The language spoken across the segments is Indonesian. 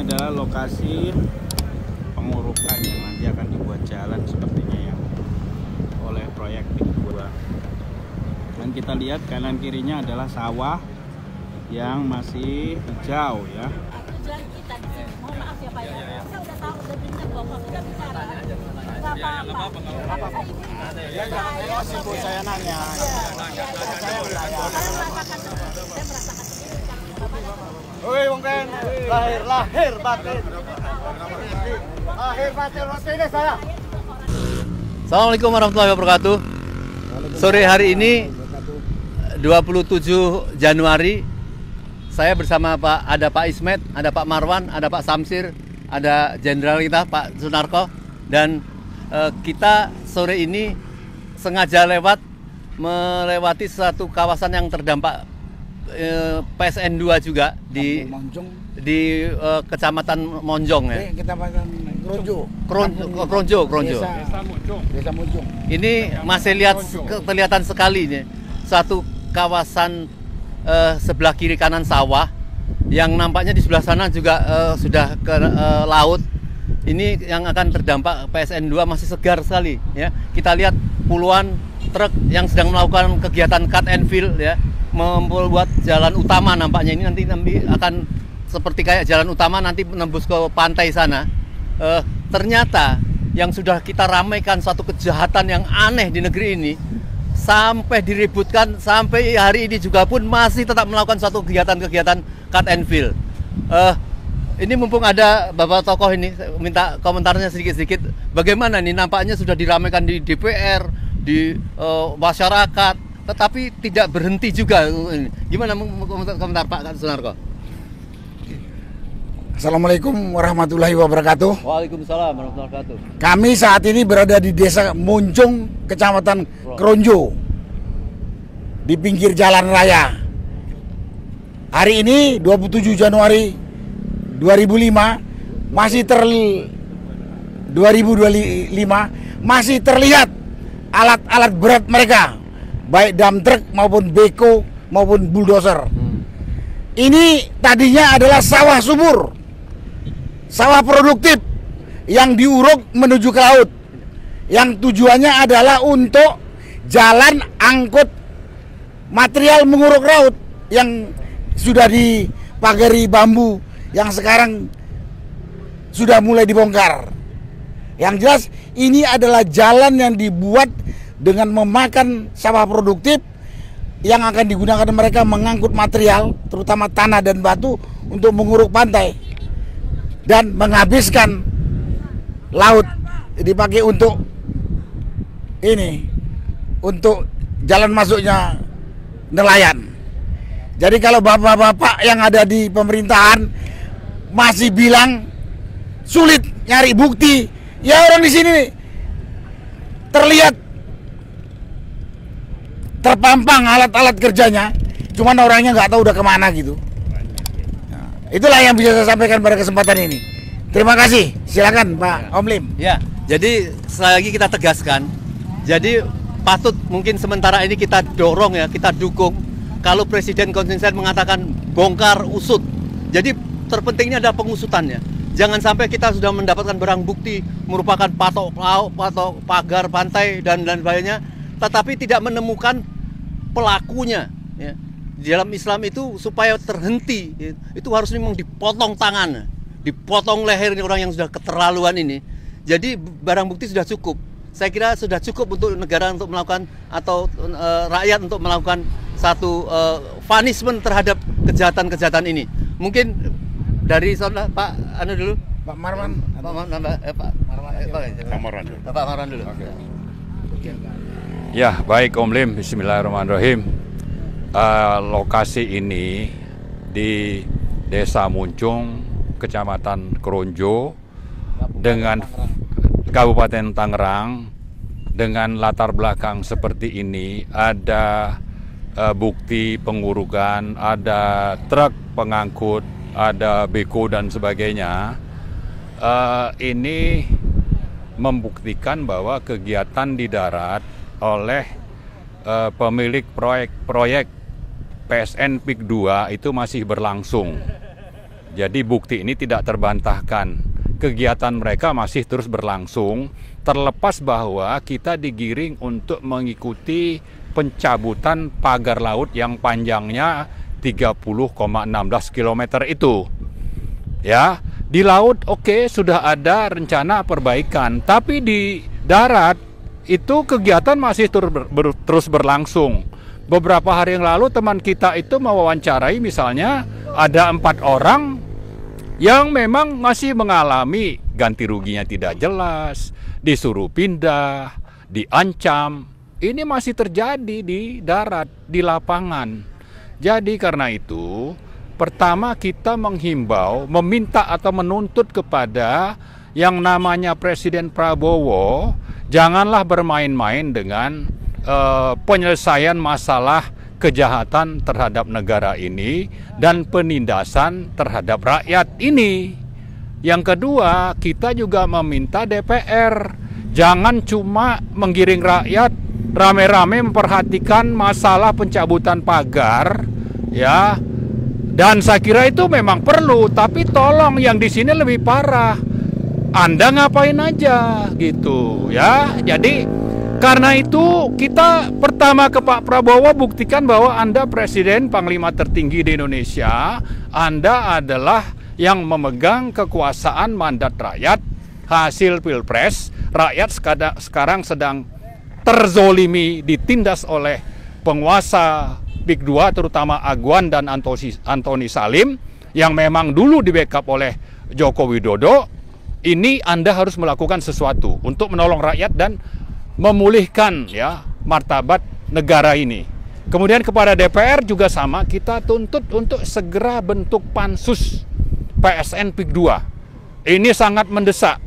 adalah lokasi pengurukan yang nanti akan dibuat jalan sepertinya ya oleh proyek PIK 2. Dan kita lihat kanan kirinya adalah sawah yang masih hijau ya. Tujuan kita di sini, mohon maaf ya Pak ya. Saya udah tahu, udah dengar bahwa kita bicara. Nggak apa-apa. Ya jangan emosi Bu, saya nanya. Saya merasakan sendiri. Woi Bung Ken, lahir batin. Lahir batin ini saya. Assalamualaikum warahmatullahi wabarakatuh. Sore hari ini 27 Januari saya bersama ada Pak Ismet, ada Pak Marwan, ada Pak Samsir, ada Jenderal kita Pak Sunarko, dan kita sore ini sengaja melewati satu kawasan yang terdampak PSN 2 juga di Kecamatan Monjong ya. Kecamatan Kronjo. Desa Monjong. Ini masih kelihatan sekali nih satu kawasan sebelah kiri kanan sawah yang nampaknya di sebelah sana juga sudah ke laut. Ini yang akan terdampak PSN 2 masih segar sekali ya. Kita lihat puluhan truk yang sedang melakukan kegiatan cut and fill ya, membuat jalan utama nampaknya ini nanti akan seperti kayak jalan utama nanti menembus ke pantai sana. Ternyata yang sudah kita ramaikan satu kejahatan yang aneh di negeri ini sampai diributkan, sampai hari ini juga pun masih tetap melakukan suatu kegiatan-kegiatan cut and fill. Ini mumpung ada Bapak tokoh ini, saya minta komentarnya sedikit-sedikit. Bagaimana nih, nampaknya sudah diramaikan di DPR, di masyarakat, tetapi tidak berhenti juga. Gimana komentar Pak Sunarko? Assalamualaikum warahmatullahi wabarakatuh. Waalaikumsalam warahmatullahi wabarakatuh. Kami saat ini berada di Desa Monjong, Kecamatan Kronjo, di pinggir jalan raya. Hari ini 27 Januari 2005 masih terlihat alat-alat berat mereka, baik dump truck maupun beko maupun bulldozer. Ini tadinya adalah sawah subur, sawah produktif yang diuruk menuju ke laut, yang tujuannya adalah untuk jalan angkut material menguruk laut yang sudah dipagari bambu, yang sekarang sudah mulai dibongkar. Yang jelas ini adalah jalan yang dibuat dengan memakan sawah produktif yang akan digunakan mereka mengangkut material, terutama tanah dan batu, untuk menguruk pantai dan menghabiskan laut. Dipakai untuk ini, untuk jalan masuknya nelayan. Jadi kalau bapak-bapak yang ada di pemerintahan masih bilang sulit nyari bukti, ya orang di sini terlihat terpampang alat-alat kerjanya, cuman orangnya nggak tahu udah kemana gitu. Nah, itulah yang bisa saya sampaikan pada kesempatan ini. Terima kasih. Silakan Pak Om Lim. Ya, jadi sekali lagi kita tegaskan. Jadi patut mungkin sementara ini kita dorong ya, kita dukung kalau Presiden konsisten mengatakan bongkar usut. Jadi terpentingnya adalah pengusutannya. Jangan sampai kita sudah mendapatkan barang bukti merupakan patok laut, patok pagar pantai dan lain-lainnya, tetapi tidak menemukan pelakunya. Ya. Di dalam Islam itu supaya terhenti, itu harus memang dipotong tangan, dipotong leher orang yang sudah keterlaluan ini. Jadi barang bukti sudah cukup. Saya kira sudah cukup untuk negara untuk melakukan atau rakyat untuk melakukan satu punishment terhadap kejahatan-kejahatan ini. Mungkin dari saudara Pak Anu dulu. Pak Marwan. Pak Marwan dulu. Okay. Ya, baik Om Lim, bismillahirrahmanirrahim. Lokasi ini di Desa Monjong, Kecamatan Kronjo, dengan Kabupaten Tangerang, dengan latar belakang seperti ini, ada bukti pengurukan, ada truk pengangkut, ada beko dan sebagainya. Ini membuktikan bahwa kegiatan di darat oleh pemilik proyek PSN PIK 2 itu masih berlangsung. Jadi bukti ini tidak terbantahkan. Kegiatan mereka masih terus berlangsung, terlepas bahwa kita digiring untuk mengikuti pencabutan pagar laut yang panjangnya 30,16 km itu. Ya, di laut oke, sudah ada rencana perbaikan, tapi di darat itu kegiatan masih terus berlangsung. Beberapa hari yang lalu teman kita itu mewawancarai, misalnya ada 4 orang yang memang masih mengalami ganti ruginya tidak jelas, disuruh pindah, diancam. Ini masih terjadi di darat, di lapangan. Jadi karena itu, pertama kita menghimbau, meminta atau menuntut kepada yang namanya Presiden Prabowo, janganlah bermain-main dengan penyelesaian masalah kejahatan terhadap negara ini dan penindasan terhadap rakyat ini. Yang kedua, kita juga meminta DPR jangan cuma menggiring rakyat rame-rame memperhatikan masalah pencabutan pagar, ya. Dan saya kira itu memang perlu, tapi tolong yang di sini lebih parah. Anda ngapain aja gitu, ya. Jadi karena itu kita pertama ke Pak Prabowo buktikan bahwa Anda Presiden Panglima tertinggi di Indonesia. Anda adalah yang memegang kekuasaan mandat rakyat, hasil pilpres. Rakyat sekarang sedang terzolimi, ditindas oleh penguasa Big 2 terutama Agwan dan Antoni Salim yang memang dulu di backup oleh Joko Widodo. Ini Anda harus melakukan sesuatu untuk menolong rakyat dan memulihkan ya martabat negara ini. Kemudian kepada DPR juga sama, kita tuntut untuk segera bentuk pansus PSN PIK 2. Ini sangat mendesak.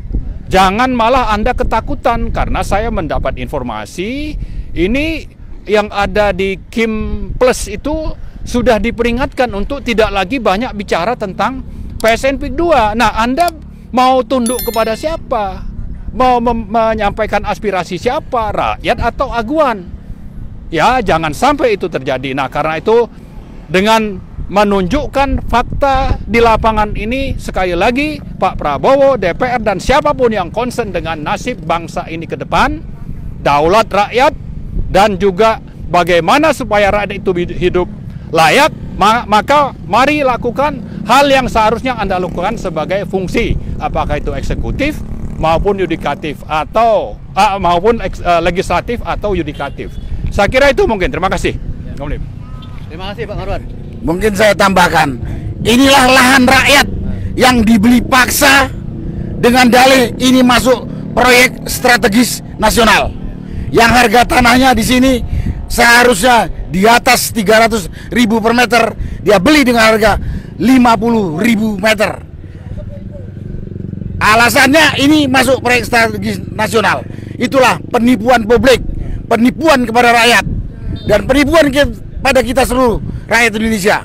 Jangan malah Anda ketakutan, karena saya mendapat informasi ini yang ada di Kim Plus itu sudah diperingatkan untuk tidak lagi banyak bicara tentang PSN PIK 2. Nah, Anda mau tunduk kepada siapa? Mau menyampaikan aspirasi siapa? Rakyat atau Agwan? Ya, jangan sampai itu terjadi. Nah, karena itu dengan menunjukkan fakta di lapangan ini, sekali lagi Pak Prabowo, DPR dan siapapun yang concern dengan nasib bangsa ini ke depan, daulat rakyat dan juga bagaimana supaya rakyat itu hidup layak, maka mari lakukan hal yang seharusnya Anda lakukan sebagai fungsi, apakah itu eksekutif maupun yudikatif atau legislatif atau yudikatif. Saya kira itu mungkin. Terima kasih. Terima kasih Pak Marwan. Mungkin saya tambahkan, inilah lahan rakyat yang dibeli paksa dengan dalih ini masuk proyek strategis nasional. Yang harga tanahnya di sini seharusnya di atas 300.000 per meter, dia beli dengan harga 50.000 meter. Alasannya ini masuk proyek strategis nasional. Itulah penipuan publik, penipuan kepada rakyat, dan penipuan pada kita seluruh rakyat Indonesia.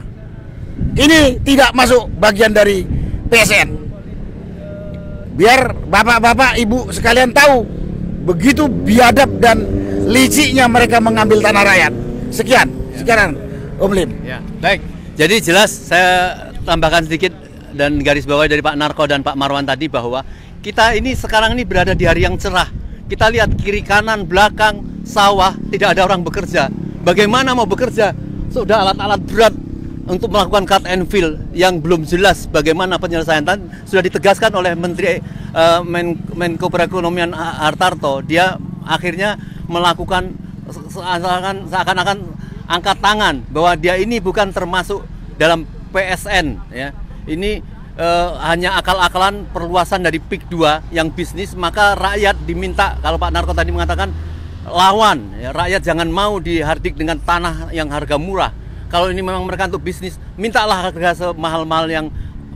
Ini tidak masuk bagian dari PSN. Biar bapak-bapak, ibu sekalian tahu begitu biadab dan liciknya mereka mengambil tanah rakyat. Sekian Om Lim. Ya, baik. Jadi jelas saya tambahkan sedikit dan garis bawah dari Pak Narko dan Pak Marwan tadi bahwa kita ini sekarang ini berada di hari yang cerah. Kita lihat kiri kanan belakang sawah, tidak ada orang bekerja. Bagaimana mau bekerja? Sudah alat-alat berat untuk melakukan cut and fill yang belum jelas bagaimana penyelesaian. Sudah ditegaskan oleh Menteri Menko Perekonomian Hartarto. Dia akhirnya melakukan seakan-akan angkat tangan bahwa dia ini bukan termasuk dalam PSN, ya. Ini hanya akal-akalan perluasan dari PIK 2 yang bisnis. Maka rakyat diminta, kalau Pak Narko tadi mengatakan lawan, ya, rakyat jangan mau dihardik dengan tanah yang harga murah. Kalau ini memang mereka untuk bisnis, mintalah harga semahal-mahal yang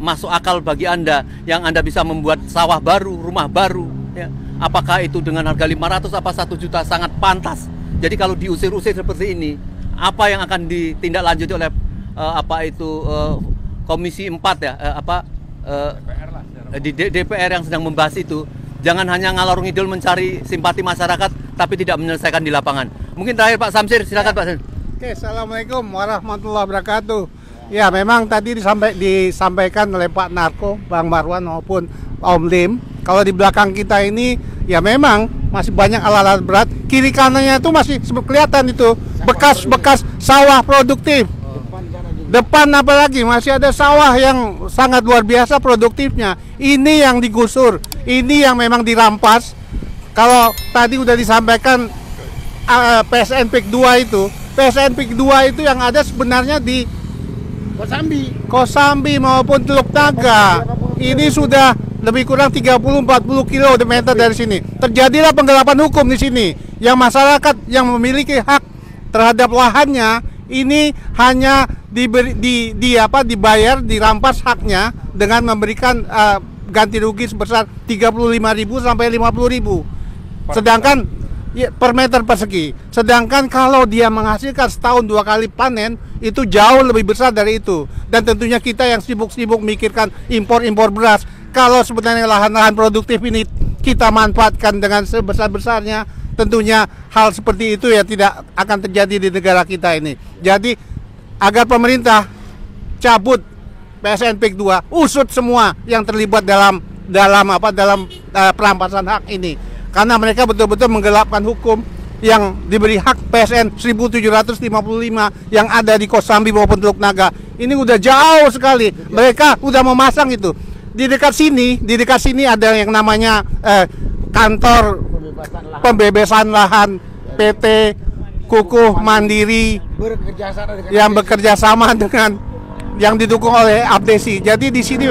masuk akal bagi Anda, yang Anda bisa membuat sawah baru, rumah baru, ya. Apakah itu dengan harga 500 apa 1 juta, sangat pantas. Jadi kalau diusir-usir seperti ini, apa yang akan ditindaklanjuti oleh Komisi 4 ya, di DPR yang sedang membahas itu. Jangan hanya ngalor ngidul mencari simpati masyarakat, tapi tidak menyelesaikan di lapangan. Mungkin terakhir Pak Samsir, silakan Pak Samsir. Oke, Assalamualaikum warahmatullahi wabarakatuh. Ya, memang tadi disampaikan oleh Pak Narko, Bang Marwan maupun Om Lim. Kalau di belakang kita ini, ya memang masih banyak alat-alat berat. Kiri kanannya itu masih kelihatan itu bekas-bekas sawah produktif. Depan apalagi masih ada sawah yang sangat luar biasa produktifnya. Ini yang digusur, ini yang memang dirampas. Kalau tadi udah disampaikan PSN PIK 2 itu, PSN PIK 2 itu yang ada sebenarnya di Kosambi maupun Teluk Naga. Ini sudah lebih kurang 30-40 kilometer dari sini. Terjadilah penggelapan hukum di sini. Yang masyarakat yang memiliki hak terhadap lahannya ini hanya dibayar, dirampas haknya dengan memberikan ganti rugi sebesar 35.000 sampai 50.000. Sedangkan per meter persegi. Sedangkan kalau dia menghasilkan setahun 2 kali panen, itu jauh lebih besar dari itu. Dan tentunya kita yang sibuk-sibuk mikirkan impor beras, kalau sebenarnya lahan-lahan produktif ini kita manfaatkan dengan sebesar-besarnya, tentunya hal seperti itu ya tidak akan terjadi di negara kita ini. Jadi agar pemerintah cabut PSN PIK 2, usut semua yang terlibat dalam perampasan hak ini. Karena mereka betul-betul menggelapkan hukum yang diberi hak PSN 1755 yang ada di Kosambi maupun Teluk Naga. Ini udah jauh sekali. Mereka udah memasang itu. Di dekat sini ada yang namanya kantor pembebasan lahan PT Kukuh Mandiri yang bekerja sama dengan yang didukung oleh Abdesi. Jadi di sini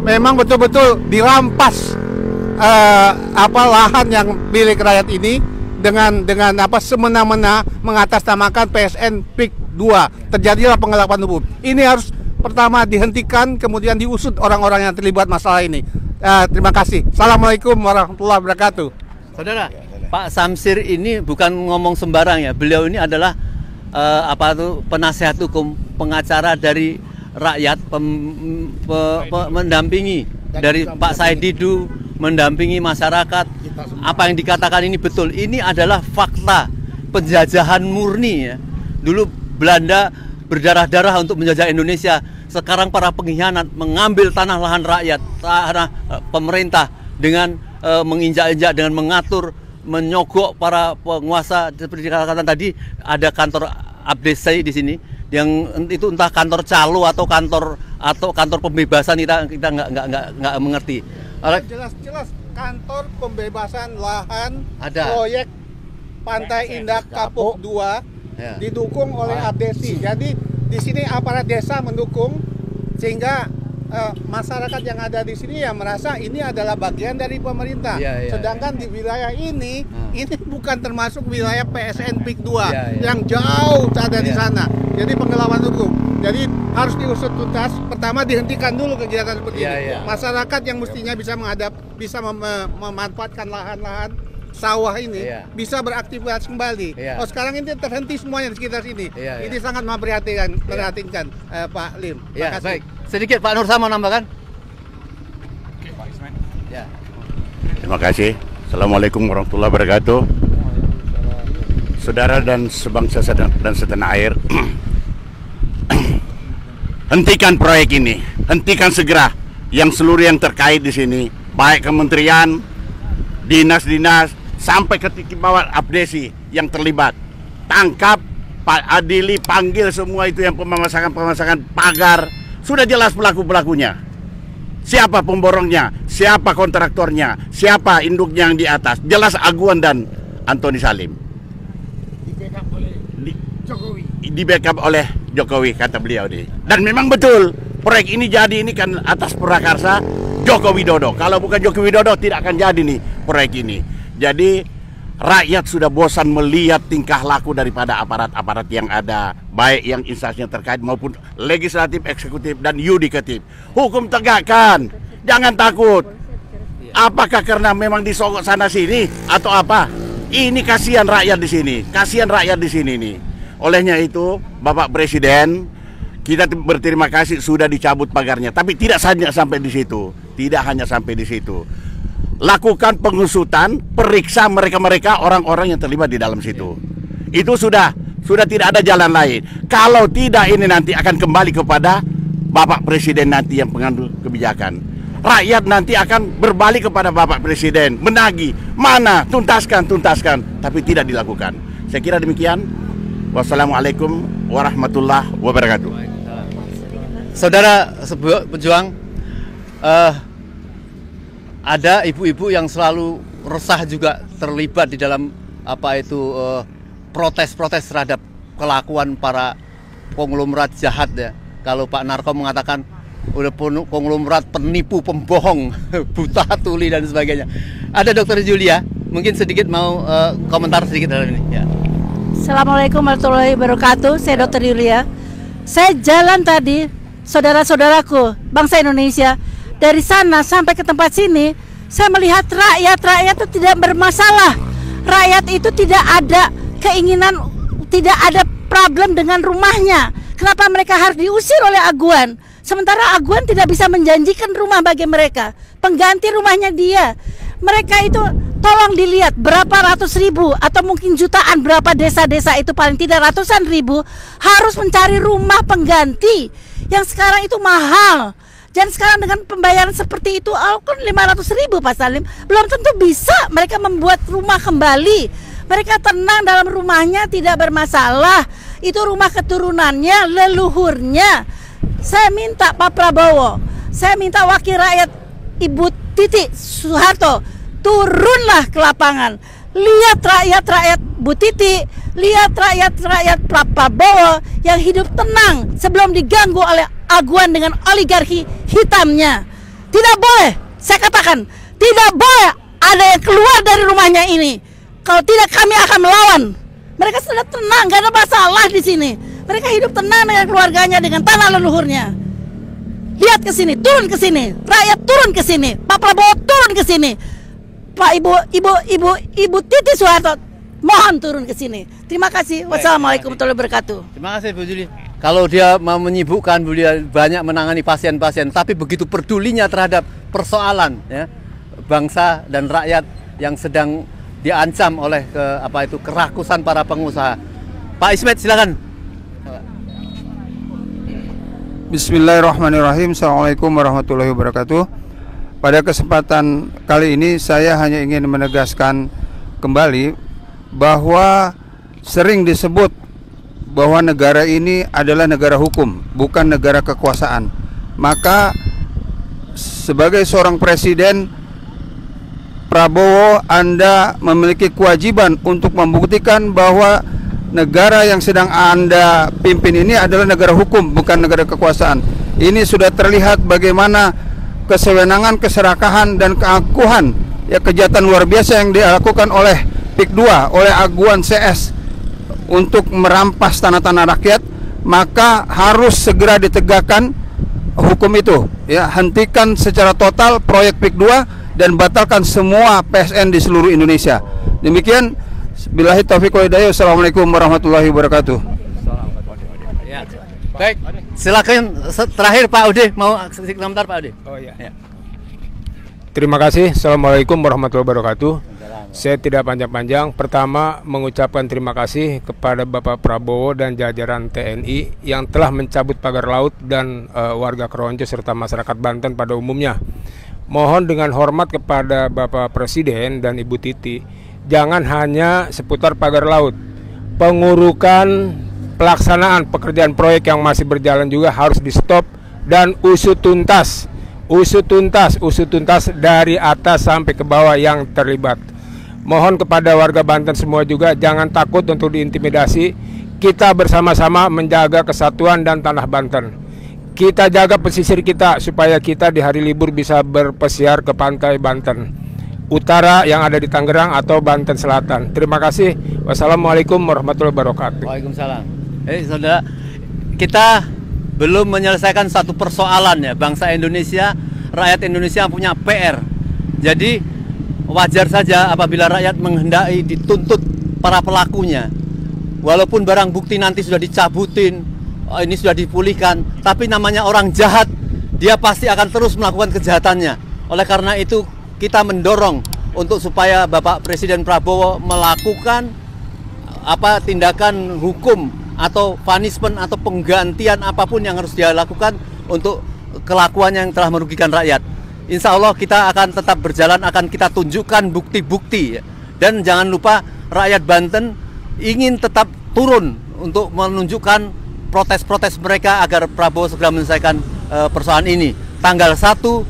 memang betul-betul dirampas lahan yang milik rakyat ini dengan semena-mena mengatasnamakan PSN PIK 2. Terjadilah penggelapan hukum. Ini harus pertama dihentikan, kemudian diusut orang-orang yang terlibat masalah ini. Terima kasih. Assalamualaikum warahmatullahi wabarakatuh. Saudara, Pak Samsir ini bukan ngomong sembarang ya. Beliau ini adalah penasehat hukum, pengacara dari rakyat, mendampingi dari Pak Said Didu, mendampingi masyarakat. Apa yang dikatakan ini betul. Ini adalah fakta penjajahan murni ya. Dulu Belanda berdarah-darah untuk menjajah Indonesia. Sekarang para pengkhianat mengambil tanah lahan rakyat, tanah pemerintah dengan menginjak-injak, dengan mengatur, menyogok para penguasa. Seperti dikatakan tadi, ada kantor Abdesi di sini, yang itu entah kantor calo atau kantor pembebasan, kita nggak mengerti. Jelas kantor pembebasan lahan ada. Proyek Pantai Indah Kapuk 2 ya, didukung oleh Abdesi. Jadi di sini aparat desa mendukung, sehingga masyarakat yang ada di sini ya merasa ini adalah bagian dari pemerintah. Sedangkan di wilayah ini bukan termasuk wilayah PSN PIK 2 yang jauh ada di sana. Jadi penggelapan hukum. Jadi harus diusut tuntas. Pertama dihentikan dulu kegiatan seperti ini. Masyarakat yang mestinya bisa memanfaatkan lahan-lahan sawah ini bisa beraktivitas kembali. Oh, sekarang ini terhenti semuanya di sekitar sini. Ini sangat memprihatinkan, Pak Lim. Terima kasih. Baik. Sedikit Pak Nur mau nambahkan. Oke, Pak Ismail. Ya. Terima kasih. Assalamualaikum warahmatullahi wabarakatuh. Saudara dan sebangsa dan setanah air, hentikan proyek ini, hentikan segera yang seluruh yang terkait di sini, baik kementerian, dinas-dinas, sampai ke bawah Abdesi yang terlibat. Tangkap, Pak Adili, panggil semua itu yang pemasangan pagar. Sudah jelas pelaku-pelakunya. Siapa pemborongnya, siapa kontraktornya, siapa induknya yang di atas. Jelas Aguan dan Antoni Salim. Di backup oleh Jokowi, kata beliau nih. Dan memang betul, proyek ini jadi ini kan atas prakarsa Joko Widodo. Kalau bukan Joko Widodo tidak akan jadi nih proyek ini. Jadi rakyat sudah bosan melihat tingkah laku daripada aparat-aparat yang ada, baik yang instansinya terkait maupun legislatif, eksekutif, dan yudikatif. Hukum tegakkan, jangan takut. Apakah karena memang disogok sana sini atau apa? Ini kasihan rakyat di sini, kasihan rakyat di sini nih. Olehnya itu, Bapak Presiden, kita berterima kasih sudah dicabut pagarnya, tapi tidak hanya sampai di situ, tidak hanya sampai di situ. Lakukan pengusutan, periksa mereka-mereka orang-orang yang terlibat di dalam situ. Itu sudah Sudah tidak ada jalan lain. Kalau tidak, ini nanti akan kembali kepada Bapak Presiden nanti yang pengambil kebijakan. Rakyat nanti akan berbalik kepada Bapak Presiden, menagih, mana, tuntaskan, tapi tidak dilakukan. Saya kira demikian. Wassalamualaikum warahmatullahi wabarakatuh. Saudara pejuang, ada ibu-ibu yang selalu resah juga terlibat di dalam protes-protes terhadap kelakuan para konglomerat jahat ya. Kalau Pak Narko mengatakan udah konglomerat penipu, pembohong, buta tuli dan sebagainya. Ada Dr. Julia, mungkin sedikit mau komentar sedikit dalam ini ya. Assalamualaikum warahmatullahi wabarakatuh. Saya Dr. Julia. Saya jalan tadi, saudara-saudaraku, bangsa Indonesia, dari sana sampai ke tempat sini, saya melihat rakyat itu tidak bermasalah. Rakyat itu tidak ada keinginan, tidak ada problem dengan rumahnya. Kenapa mereka harus diusir oleh Aguan? Sementara Aguan tidak bisa menjanjikan rumah bagi mereka, pengganti rumahnya dia. Mereka itu tolong dilihat berapa ratus ribu atau mungkin jutaan, berapa desa-desa itu paling tidak ratusan ribu harus mencari rumah pengganti yang sekarang itu mahal. Dan sekarang dengan pembayaran seperti itu, kan 500.000 Pak Salim, belum tentu bisa mereka membuat rumah kembali. Mereka tenang dalam rumahnya, tidak bermasalah. Itu rumah keturunannya, leluhurnya. Saya minta Pak Prabowo, saya minta Wakil Rakyat Ibu Titi Soeharto, turunlah ke lapangan. Lihat rakyat-rakyat Bu Titi, lihat rakyat-rakyat Pak Prabowo yang hidup tenang sebelum diganggu oleh Aguan dengan oligarki hitamnya. Tidak boleh, saya katakan, tidak boleh ada yang keluar dari rumahnya ini. Kalau tidak, kami akan melawan. Mereka sudah tenang, gak ada masalah di sini. Mereka hidup tenang dengan keluarganya, dengan tanah leluhurnya. Lihat ke sini, turun ke sini, rakyat turun ke sini, Pak Prabowo turun ke sini, Pak Ibu Titi Soeharto, mohon turun ke sini. Terima kasih. Wassalamualaikum warahmatullahi wabarakatuh. Terima kasih Bu Juli. Kalau dia mau menyibukkan, dia banyak menangani pasien-pasien, tapi begitu pedulinya terhadap persoalan ya, bangsa dan rakyat yang sedang diancam oleh kerakusan para pengusaha. Pak Ismet, silakan. Bismillahirrahmanirrahim. Assalamualaikum warahmatullahi wabarakatuh. Pada kesempatan kali ini saya hanya ingin menegaskan kembali bahwa sering disebut bahwa negara ini adalah negara hukum, bukan negara kekuasaan. Maka sebagai seorang presiden, Prabowo, Anda memiliki kewajiban untuk membuktikan bahwa negara yang sedang Anda pimpin ini adalah negara hukum, bukan negara kekuasaan. Ini sudah terlihat bagaimana kesewenangan, keserakahan, dan keangkuhan, ya, kejahatan luar biasa yang dilakukan oleh PIK 2, oleh Aguan CS untuk merampas tanah-tanah rakyat. Maka harus segera ditegakkan hukum itu, ya. Hentikan secara total proyek PIK 2 dan batalkan semua PSN di seluruh Indonesia. Demikian, billahi taufiq wal hidayah. Assalamualaikum warahmatullahi wabarakatuh. Ya. Baik, silakan terakhir Pak Ude, mau komentar Pak Ude. Oh iya. Ya. Terima kasih. Assalamualaikum warahmatullahi wabarakatuh. Saya tidak panjang-panjang. Pertama, mengucapkan terima kasih kepada Bapak Prabowo dan jajaran TNI yang telah mencabut pagar laut dan warga Kronjo serta masyarakat Banten pada umumnya. Mohon dengan hormat kepada Bapak Presiden dan Ibu Titi, jangan hanya seputar pagar laut. Pengurukan pelaksanaan pekerjaan proyek yang masih berjalan juga harus di stop dan usut tuntas dari atas sampai ke bawah yang terlibat. Mohon kepada warga Banten semua juga jangan takut untuk diintimidasi. Kita bersama-sama menjaga kesatuan dan tanah Banten. Kita jaga pesisir kita supaya kita di hari libur bisa berpesiar ke pantai Banten Utara yang ada di Tangerang atau Banten Selatan. Terima kasih. Wassalamualaikum warahmatullahi wabarakatuh. Waalaikumsalam. Saudara, kita belum menyelesaikan satu persoalan ya, bangsa Indonesia, rakyat Indonesia punya PR. Jadi wajar saja apabila rakyat menghendaki dituntut para pelakunya. Walaupun barang bukti nanti sudah dicabutin, ini sudah dipulihkan, tapi namanya orang jahat, dia pasti akan terus melakukan kejahatannya. Oleh karena itu kita mendorong untuk supaya Bapak Presiden Prabowo melakukan tindakan hukum atau punishment atau penggantian apapun yang harus dia lakukan untuk kelakuan yang telah merugikan rakyat. Insya Allah kita akan tetap berjalan, akan kita tunjukkan bukti-bukti. Dan jangan lupa rakyat Banten ingin tetap turun untuk menunjukkan protes-protes mereka agar Prabowo segera menyelesaikan persoalan ini. Tanggal 1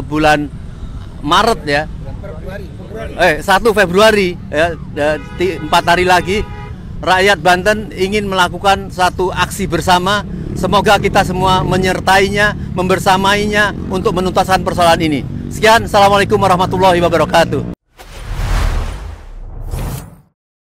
bulan Maret ya. 1 Februari ya, 4 hari lagi rakyat Banten ingin melakukan satu aksi bersama. Semoga kita semua menyertainya, membersamainya untuk menuntaskan persoalan ini. Sekian, Assalamualaikum warahmatullahi wabarakatuh.